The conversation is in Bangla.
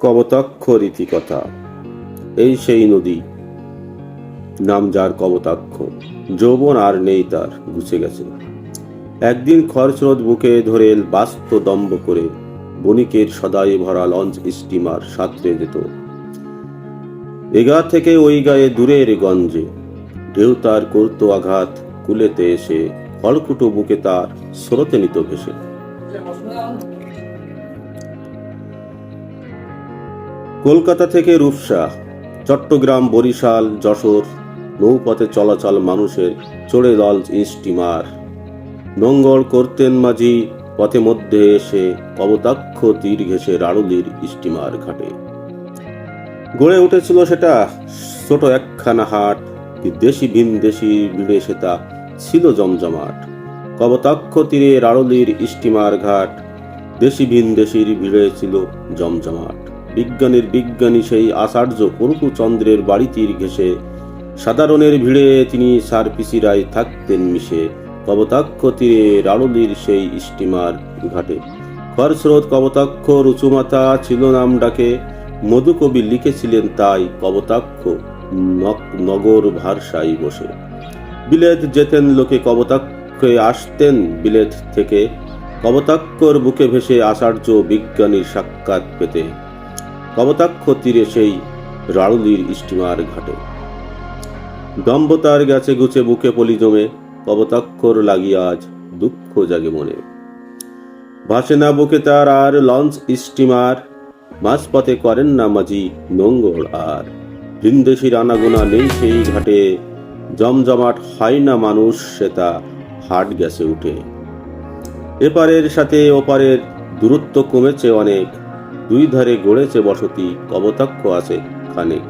কবতাক্ষ রীতিকথা। এই সেই নদী, নাম যার কবতাক্ষ। যৌবন আর নেই তার, গুছে গেছে। একদিন খরস্রোত বুকে ধরে বাস্ত দম্ভ করে বণিকের সদাই ভরা লঞ্চ স্টিমার সাঁতরে যেত এগা থেকে ওই গায়ে দূরের গঞ্জে। ঢেউ তার করত আঘাত কুলেতে এসে, খড়কুটো বুকে তার স্রোতে নিত ভেসে। কলকাতা থেকে রূপসা, চট্টগ্রাম, বরিশাল, যশোর নৌপথে চলাচল মানুষের চড়ে লঞ্চ স্টিমার। নোঙ্গর করতেন মাঝি পথে মধ্যে এসে, কবতাক্ষ তীর ঘেঁষে রাড়ুলির স্টিমার ঘাটে। গড়ে উঠেছিল সেটা ছোট একখানা হাট, দেশি ভিনদেশি ভিড়ে সেটা ছিল জমজমাট। কবতাক্ষ তীরে রাড়ুলির স্টিমার ঘাট, দেশি ভিনদেশির ভিড়ে ছিল জমজমাট। বিজ্ঞানীর বিজ্ঞানী সেই আচার্য পরশুচন্দ্রের বাড়ি তীর ঘেঁষে, সাধারণের ভিড়ে তিনি সার পিসিরায় থাকতেন মিশে। কবতাক্ষ তীরে রাড়ুলির সেই স্টিমার ঘাটে। খরস্রোত কবতাক্ষ রুচুমাথা ছিল নাম ডাকে, মধুকবি লিখেছিলেন তাই কবতাক্ষ নগর ভারসাই বসে। বিলেত যেতেন লোকে কবতাক্ষে আসতেন বিলেত থেকে, কবতাক্ষর বুকে ভেসে আচার্য বিজ্ঞানীর সাক্ষাৎ পেতে। কবতাক্ষ তীরে সেই রাড়ুলির স্টিমার ঘাটে। দম্ভতার গেছে গুছে বুকে পলি জমে, কবতাক্ষর লাগিয়া আজ দুঃখ জাগে মনে। ভাসে না বুকে তার আর লঞ্চ স্টিমার, মাঝপথে করেন না মাঝি নোঙ্গর আর। ভিনদেশির আনাগোনা নেই সেই ঘাটে, জমজমাট হয় না মানুষ সেটা হাট গেছে উঠে। এপারের সাথে ওপারের দূরত্ব কমেছে অনেক, দুই ধারে গড়েছে বসতি, কবতাক্ষ আছে খানেক।